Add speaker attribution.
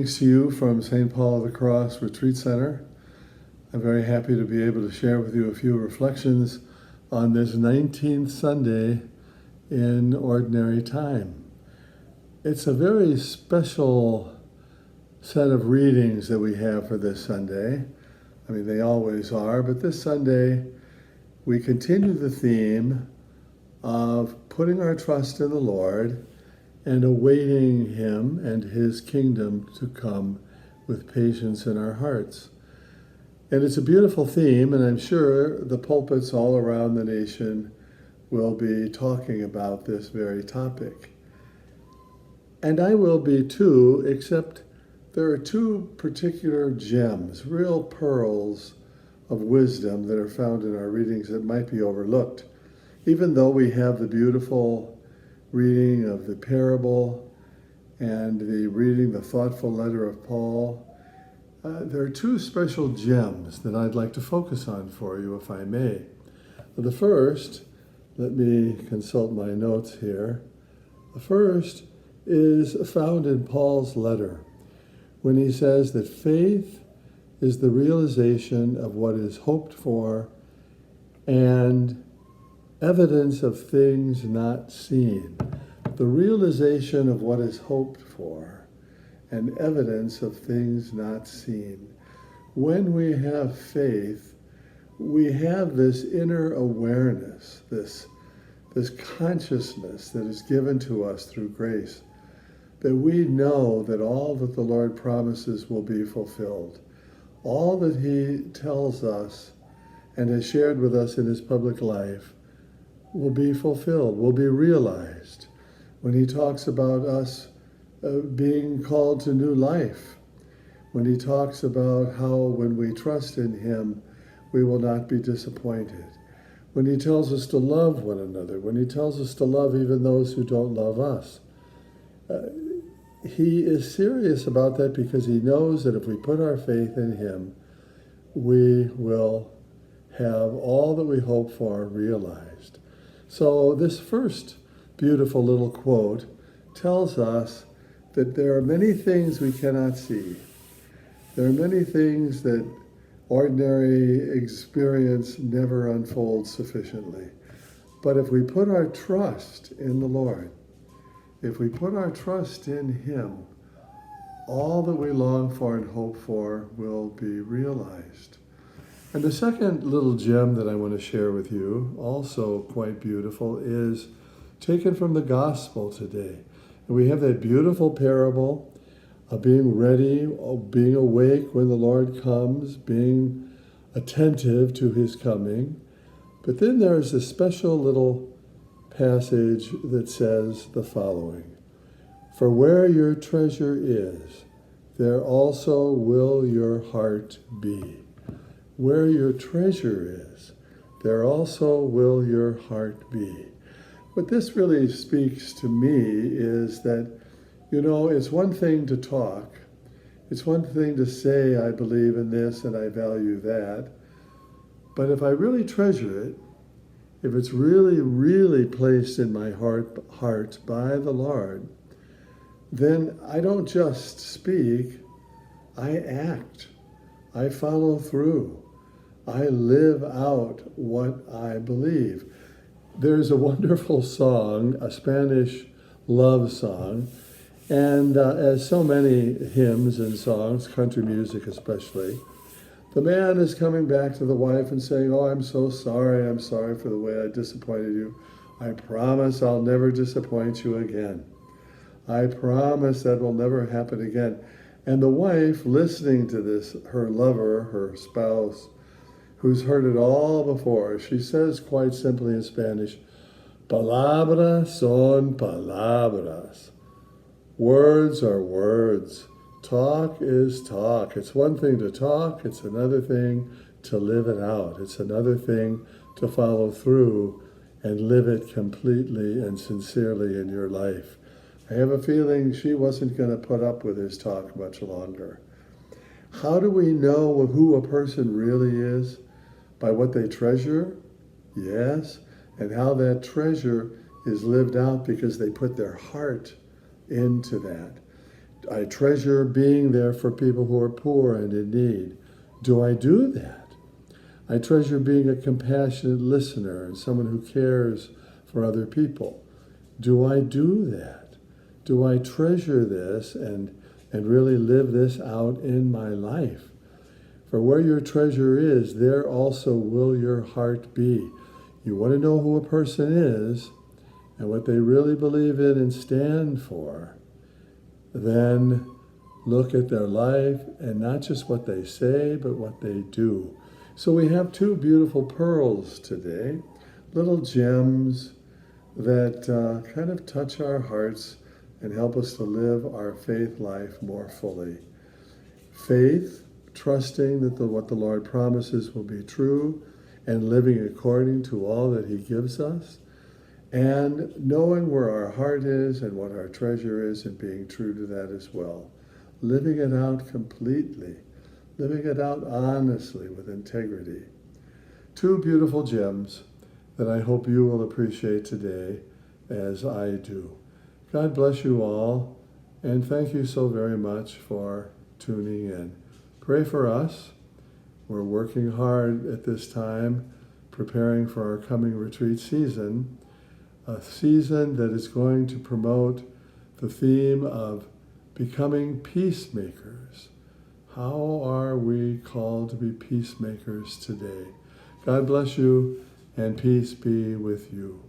Speaker 1: Greetings to you from St. Paul of the Cross Retreat Center. I'm very happy to be able to share with you a few reflections on this 19th Sunday in Ordinary Time. It's a very special set of readings that we have for this Sunday. I mean, they always are, but this Sunday we continue the theme of putting our trust in the Lord and awaiting Him and His kingdom to come with patience in our hearts. And it's a beautiful theme, and I'm sure the pulpits all around the nation will be talking about this very topic. And I will be too, except there are two particular gems, real pearls of wisdom that are found in our readings that might be overlooked. Even though we have the beautiful reading of the parable and the thoughtful letter of Paul, there are two special gems that I'd like to focus on for you, if I may. The first, let me consult my notes here. The first is found in Paul's letter when he says that faith is the realization of what is hoped for and evidence of things not seen. The realization of what is hoped for and evidence of things not seen. When we have faith, we have this inner awareness, this consciousness that is given to us through grace, that we know that all that the Lord promises will be fulfilled. All that He tells us and has shared with us in His public life will be fulfilled, will be realized. When He talks about us being called to new life, when He talks about how when we trust in Him, we will not be disappointed, when He tells us to love one another, when He tells us to love even those who don't love us. He is serious about that because He knows that if we put our faith in Him, we will have all that we hope for realized. So this first beautiful little quote tells us that there are many things we cannot see. There are many things that ordinary experience never unfolds sufficiently. But if we put our trust in the Lord, if we put our trust in Him, all that we long for and hope for will be realized. And the second little gem that I want to share with you, also quite beautiful, is taken from the gospel today. And we have that beautiful parable of being ready, being awake when the Lord comes, being attentive to His coming. But then there's a special little passage that says the following: "For where your treasure is, there also will your heart be." Where your treasure is, there also will your heart be. What this really speaks to me is that, it's one thing to talk. It's one thing to say, I believe in this and I value that. But if I really treasure it, if it's really, really placed in my heart by the Lord, then I don't just speak, I act. I follow through. I live out what I believe. There's a wonderful song, a Spanish love song, and as so many hymns and songs, country music especially, the man is coming back to the wife and saying, "Oh, I'm so sorry. I'm sorry for the way I disappointed you. I promise I'll never disappoint you again. I promise that will never happen again." And the wife, listening to this, her lover, her spouse, who's heard it all before, she says quite simply in Spanish, "Palabras son palabras." Words are words. Talk is talk. It's one thing to talk, it's another thing to live it out. It's another thing to follow through and live it completely and sincerely in your life. I have a feeling she wasn't going to put up with his talk much longer. How do we know who a person really is? By what they treasure? Yes. And how that treasure is lived out because they put their heart into that. I treasure being there for people who are poor and in need. Do I do that? I treasure being a compassionate listener and someone who cares for other people. Do I do that? Do I treasure this and really live this out in my life? For where your treasure is, there also will your heart be. You want to know who a person is and what they really believe in and stand for, then look at their life and not just what they say, but what they do. So we have two beautiful pearls today, little gems that kind of touch our hearts and help us to live our faith life more fully. Faith, trusting that what the Lord promises will be true and living according to all that he gives us, and knowing where our heart is and what our treasure is and being true to that as well. Living it out completely, living it out honestly with integrity. Two beautiful gems that I hope you will appreciate today as I do. God bless you all, and thank you so very much for tuning in. Pray for us. We're working hard at this time, preparing for our coming retreat season, a season that is going to promote the theme of becoming peacemakers. How are we called to be peacemakers today? God bless you, and peace be with you.